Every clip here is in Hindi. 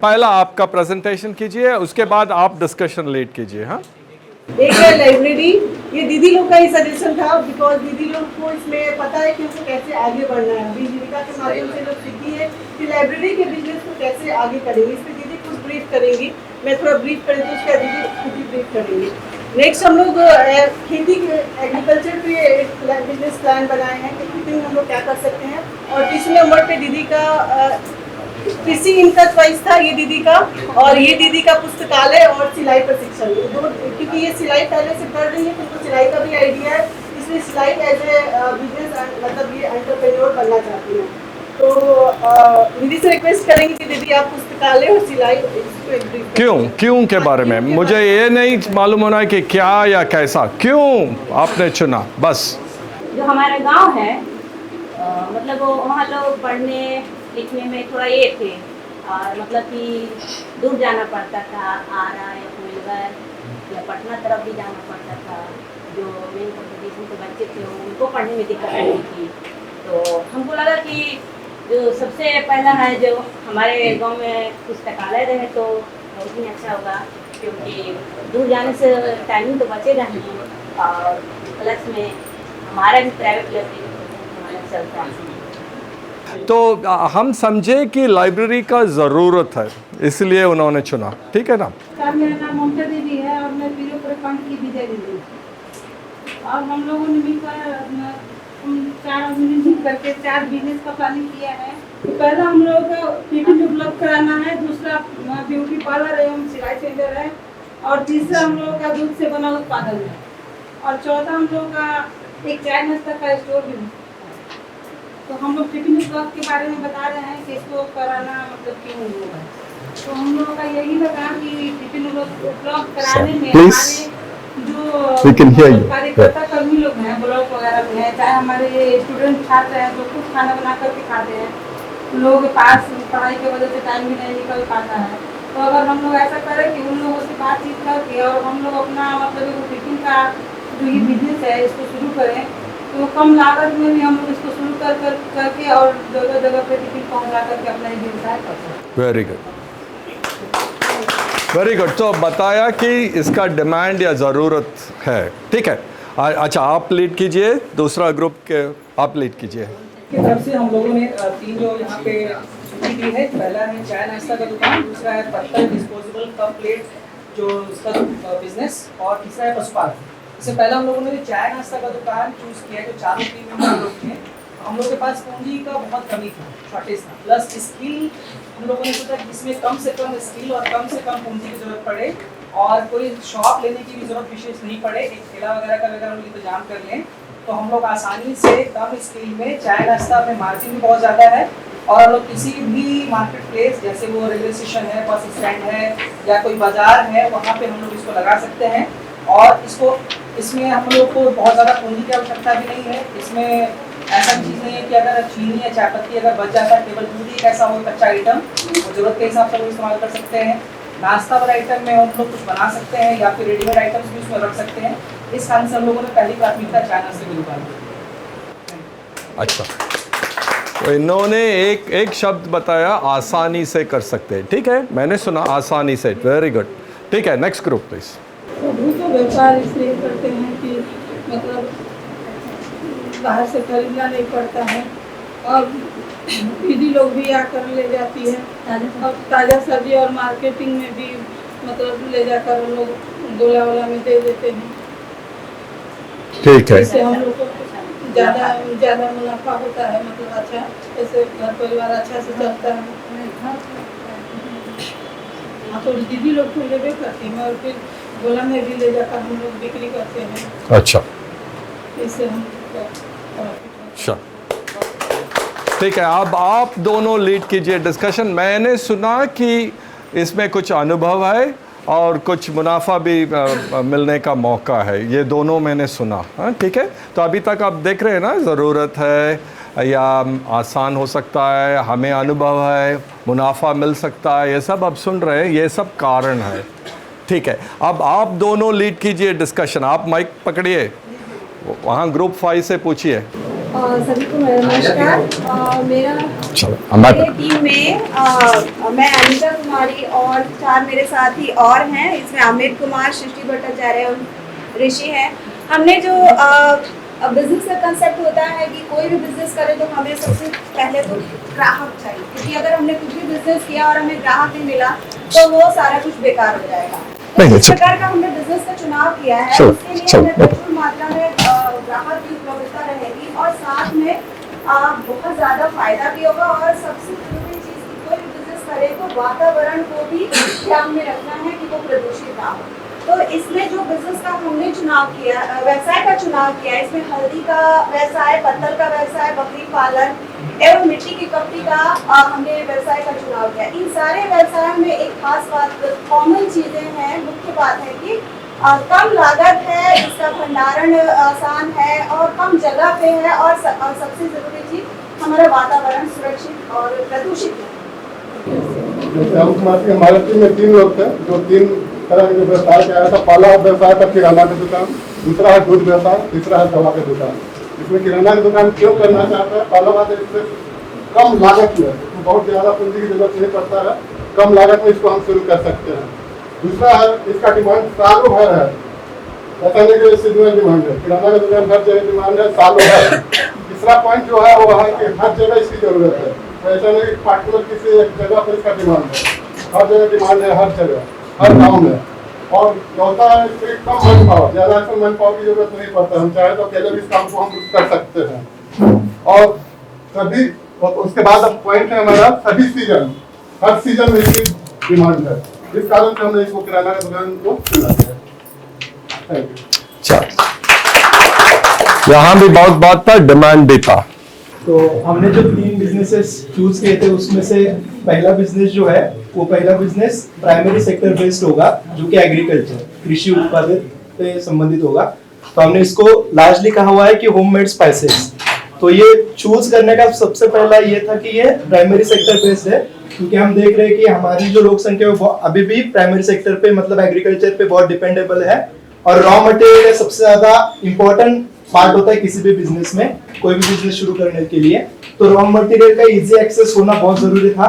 पहला आपका प्रेजेंटेशन कीजिए, उसके बाद आप डिस्कशन लीड कीजिए। हाँ, एक है लाइब्रेरी, ये दीदी लोग का ही सजेशन था, बिकॉज दीदी लोग को इसमें पता है कि उनको कैसे आगे बढ़ना है। अभी जीविका के माध्यम से लोग सीखी है कि लाइब्रेरी के बिजनेस को कैसे आगे करेंगे। इस पर दीदी कुछ ब्रीफ करेंगी, मैं थोड़ा ब्रीफ कर दूँ, उसका दीदी खुद ही ब्रीफ करेंगे। नेक्स्ट हम लोग खेती के एग्रीकल्चर पे एक बिजनेस प्लान बनाए हैं कि खेती में हम लोग क्या कर सकते हैं। और तीसरे नंबर पे दीदी का कृषि इनका चॉइस था, ये दीदी का, और ये दीदी का पुस्तकालय और सिलाई प्रशिक्षण। दो, क्योंकि ये सिलाई पहले से कर रही है तो उनको सिलाई का भी आइडिया है, इसलिए सिलाई एज ए बिजनेस मतलब ये एंटरप्रेन्योर बनना चाहती है। तो दीदी से रिक्वेस्ट करेंगे कि दीदी आप पुस्तकालय और सिलाई क्यों के बारे में मुझे ये नहीं मालूम होना है कि क्या या कैसा, क्यों आपने चुना, बस। जो हमारा गांव है मतलब वो वहाँ लोग पढ़ने लिखने में थोड़ा ये थे, और मतलब कि दूर जाना पड़ता था, आरा या कोइलवर या पटना तरफ भी जाना पड़ता था। जो मेन कंपटीशन के बच्चे थे उनको पढ़ने में दिक्कत होती थी। तो हमको लगा कि जो सबसे पहला है जो हमारे गांव में पुस्तकालय रहे तो बहुत ही अच्छा होगा, क्योंकि दूर जाने से टाइमिंग तो बचेगा ही, और प्लस में हमारा भी प्राइवेट लाइब्रेरी चलता है। तो हम समझे कि लाइब्रेरी का ज़रूरत है, इसलिए उन्होंने चुना, ठीक है ना। मेरा नाम ममता देवी है और मैं पीरो प्रखंड की विजय दीदी। और हम लोगों ने मिलकर चार आदमी मिल करके 4 बिजनेस का प्लानिंग किया है। पहला हम लोगों का टिफिन उपलब्ध कराना है, दूसरा ब्यूटी पार्लर एवं सिलाई सेंटर है, और तीसरा हम लोगों का दूध से बना उत्पादन है, और चौथा हम लोगों का एक चाय नाश्ता का स्टोर भी है। तो हम लोग टिफिन उपलब्ध के बारे में बता रहे हैं कि इसको कराना मतलब क्यों हुआ है। तो हम लोगों का यही लगा कि टिफिन उपलब्ध कराने में हमारे जो कार्यकर्ता कर्मी लोग हैं, ब्लॉक वगैरह में हैं, चाहे हमारे स्टूडेंट छात्र हैं जो खुद खाना बना करके खाते हैं, लोगों के पास पढ़ाई की वजह से टाइम भी नहीं निकल पाता है। तो अगर हम लोग ऐसा करें कि उन लोगों से बातचीत करके और हम लोग अपना मतलब टिफिन का जो ये बिजनेस है इसको शुरू करें, तो कम लागत में भी हम लोग इसको शुरू करके और जगह जगह पे टिफिन पहुँचा करके अपना ये व्यवसाय कर सकते हैं। Very good, very good. तो बताया कि इसका डिमांड या ज़रूरत है, ठीक है। अच्छा, आप लीड कीजिए, दूसरा ग्रुप के आप लीड कीजिए। की तरफ से हम लोगों ने 3 जो यहाँ पे सूची दी है। पहला है चाय नाश्ता का दुकान, दूसरा है पत्थर डिस्पोजेबल कप प्लेट जो इसका बिजनेस, और तीसरा है पशुपालन। इससे पहले हम लोगों ने चाय नाश्ता का दुकान चूज किया है, जो चारों टीम में हम लोग थे। हम लोग के पास पूंजी का बहुत कमी था, शॉर्टेज था, प्लस स्किल हम लोगों ने सोचा कि इसमें कम से कम स्किल और कम से कम पूंजी की जरूरत पड़े, और कोई शॉप लेने की भी जरूरत विशेष नहीं पड़े, एक ठेला वगैरह का अगर हम लोग इंतजाम कर लें तो हम लोग आसानी से कम स्किल में चाय नाश्ता में मार्जिन भी बहुत ज़्यादा है, और हम लोग किसी भी मार्केट प्लेस जैसे वो रेलवे स्टेशन है, बस स्टैंड है या कोई बाजार है, वहाँ पे हम लोग इसको लगा सकते हैं। और इसमें हम लोग को बहुत ज़्यादा पूंजी की आवश्यकता भी नहीं है। इसमें ऐसा चीज़ नहीं है कि अगर चीनी या चाय पत्ती अगर बच जाता है, केवल दूध ही एक ऐसा हो कच्चा आइटम, वो ज़रूरत के हिसाब से लोग इस्तेमाल कर सकते हैं। नाश्ता वाला आइटम में हम लोग कुछ बना सकते हैं या फिर रेडीमेड आइटम्स भी उसमें रख सकते हैं। इस कारण से हम लोगों ने पहली प्राथमिकता चाय नाश्ते की दुकान दी। अच्छा, तो इन्होंने एक शब्द बताया, आसानी से कर सकते हैं, ठीक है, मैंने सुना आसानी से, वेरी गुड, ठीक है। Next group please. तो तो व्यापार इसलिए करते हैं कि मतलब बाहर से खरीदना नहीं पड़ता है, और दीदी लोग भी आकर ले जाती है, और ताज़ा सब्जी और मार्केटिंग में भी मतलब ले जाकर हम लोग गोला वाला में दे देते हैं। ठीक है, इससे हम लोग को ज़्यादा मुनाफा होता है, मतलब अच्छा, ऐसे घर परिवार अच्छा से चलता है। तो दीदी लोग को लेवे करती हैं और फिर गोला में भी ले जाकर हम लोग बिक्री करते हैं। अच्छा, इससे हम अच्छा, ठीक है। अब आप दोनों लीड कीजिए डिस्कशन। मैंने सुना कि इसमें कुछ अनुभव है और कुछ मुनाफा भी मिलने का मौका है, ये दोनों मैंने सुना। हाँ, ठीक है। तो अभी तक आप देख रहे हैं ना, ज़रूरत है या आसान हो सकता है, हमें अनुभव है, मुनाफा मिल सकता है, ये सब आप सुन रहे हैं, ये सब कारण है, ठीक है। अब आप दोनों लीड कीजिए डिस्कशन। आप माइक पकड़िए, वहाँ ग्रुप 5 से पूछिए। सभी को नमस्कार। मेरा चलो हमारे मेरे टीम में मैं अनिता कुमारी और 4 मेरे साथी और हैं। इसमें अमित कुमार, सृष्टि भट्टाचार्य और ऋषि हैं। हमने जो बिजनेस का कंसेप्ट होता है कि कोई भी बिजनेस करे तो हमें सबसे पहले तो ग्राहक चाहिए, क्योंकि अगर हमने कुछ भी बिजनेस किया और हमें ग्राहक नहीं मिला तो वो सारा कुछ बेकार हो जाएगा। नहीं, तो इस अच्छा। प्रकार का हमने बिजनेस का चुनाव किया है। चलो, उसके लिए चलो, हमें प्रचुर मात्रा में ग्राहक की उपलब्धता रहेगी और साथ में बहुत ज़्यादा फायदा भी होगा। और सबसे जरूरी चीज़ की कोई भी बिजनेस करे तो वातावरण को भी ध्यान में रखना है कि वो प्रदूषित ना हो। तो इसमें जो बिजनेस का हमने चुनाव किया, व्यवसाय का चुनाव किया, इसमें हल्दी का व्यवसाय, पत्तल का व्यवसाय, बकरी पालन एवं मिट्टी की कपड़ी का हमने व्यवसाय का चुनाव किया। इन सारे व्यवसायों में एक खास बात, कॉमन चीजें हैं, मुख्य बात है कि कम लागत है, इसका भंडारण आसान है और कम जगह पे है और सबसे जरूरी चीज हमारा वातावरण सुरक्षित और प्रदूषित है। जैसे हम कुमार की हमारे टीम में 3 लोग थे जो 3 तरह के व्यवसाय से आया था। पहला व्यवसाय था किराना की दुकान, दूसरा है दूध व्यवसाय, तीसरा है दवा की दुकान। इसमें किराना की दुकान क्यों करना चाहता है? पहला बात है इससे कम लागत में, तो बहुत ज़्यादा पूंजी की जरूरत नहीं पड़ता है, कम लागत में इसको हम शुरू कर सकते हैं। दूसरा है इसका डिमांड सालों भर है, ऐसा नहीं कि सीजनल डिमांड है। किराना की दुकान हर जगह डिमांड है, सालों भर। तीसरा पॉइंट जो है वो है कि हर जगह इसकी जरूरत है, तो ऐसा नहीं कि पार्टिकुलर किसी एक जगह पर इसका डिमांड है, हर जगह डिमांड है, हर जगह, हर गाँव में। और चौथा है इसमें कम मैन पावर, ज़्यादा इसमें मैन पावर की जरूरत नहीं पड़ता, हम चाहे तो अकेले भी इस काम को हम कर सकते हैं। और सभी, उसके बाद अब पॉइंट है हमारा सभी सीजन, हर सीजन में इसकी डिमांड है। इस कारण से हमने इसको किराना की दुकान को चुना है। Thank you. चलो यहाँ भी बहुत बात था, डिमांड भी था। तो हमने जो 3 बिजनेसेस चूज किए थे उसमें से पहला बिजनेस जो है वो पहला बिजनेस प्राइमरी सेक्टर बेस्ड होगा, जो कि एग्रीकल्चर, कृषि उत्पादित पे संबंधित होगा। तो हमने इसको लार्जली कहा हुआ है कि होममेड स्पाइसेस। तो ये चूज करने का सबसे पहला ये था कि ये प्राइमरी सेक्टर बेस्ड है, क्योंकि हम देख रहे हैं कि हमारी जो लोक संख्या है वो अभी भी प्राइमरी सेक्टर पे, मतलब एग्रीकल्चर पे बहुत डिपेंडेबल है। और रॉ मटेरियल सबसे ज्यादा इंपॉर्टेंट पार्ट होता है किसी भी बिजनेस में, कोई भी बिजनेस शुरू करने के लिए। तो रॉ मटेरियल का इजी एक्सेस होना बहुत जरूरी था।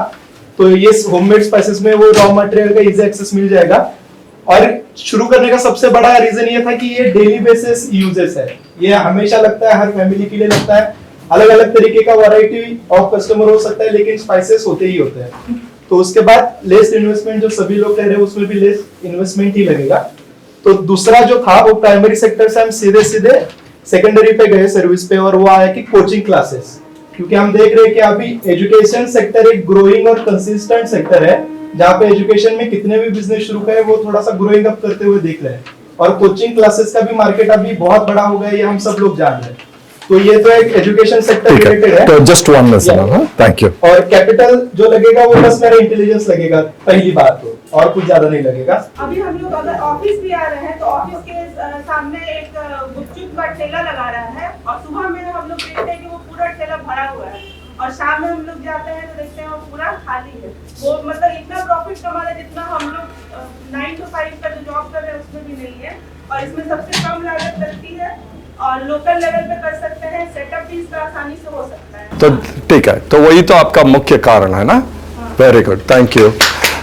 तो ये होममेड स्पाइसेस में वो रॉ मटेरियल का इजी एक्सेस मिल जाएगा। और शुरू करने का सबसे बड़ा रीजन ये था कि ये डेली बेसिस यूजेस है, ये हमेशा लगता है, हर फैमिली के लिए लगता है। अलग अलग तरीके का वैरायटी ऑफ कस्टमर हो सकता है, लेकिन स्पाइसेस होते ही होते हैं। तो उसके बाद लेस इन्वेस्टमेंट, जो सभी लोग कह रहे हैं उसमें भी लेस इन्वेस्टमेंट ही लगेगा। तो दूसरा जो था वो प्राइमरी सेक्टर से हम सीधे सीधे सेकेंडरी पे गए, सर्विस पे, और वो आया कि कोचिंग क्लासेस। क्योंकि हम देख रहे हैं कि अभी एजुकेशन सेक्टर एक ग्रोइंग और कंसिस्टेंट सेक्टर है, जहाँ पे एजुकेशन में कितने भी बिजनेस शुरू करे वो थोड़ा सा ग्रोइंग अप करते हुए देख रहे हैं। और कोचिंग क्लासेस का भी मार्केट अभी बहुत बड़ा हो गया है, ये हम सब लोग जान रहे हैं। तो ये तो एक एजुकेशन सेक्टर रिलेटेड है। तो just one lesson, thank you. और कैपिटल जो लगेगा वो बस मेरा इंटेलिजेंस लगेगा, पहली बात तो, और कुछ ज्यादा नहीं लगेगा। अभी हम लोग अगर ऑफिस भी आ रहे हैं तो ऑफिस के सामने एक गुपचुप का ठेला लगा रहा है, और सुबह में हम लोग देखते हैं कि वो पूरा ठेला भरा हुआ है, और शाम में हम लोग जाते हैं तो देखते हैं वो पूरा खाली है। वो मतलब इतना प्रॉफिट कमा रहे जितना हम लोग 9 to 5 का जो जॉब कर रहे हैं उसमें भी नहीं है। और इसमें सबसे कम लागत लगती है और लोकल लेवल पे कर सकते हैं, सेटअप भी इसका आसानी से हो सकता है। तो ठीक है, तो वही तो आपका मुख्य कारण है ना। Very good, thank you.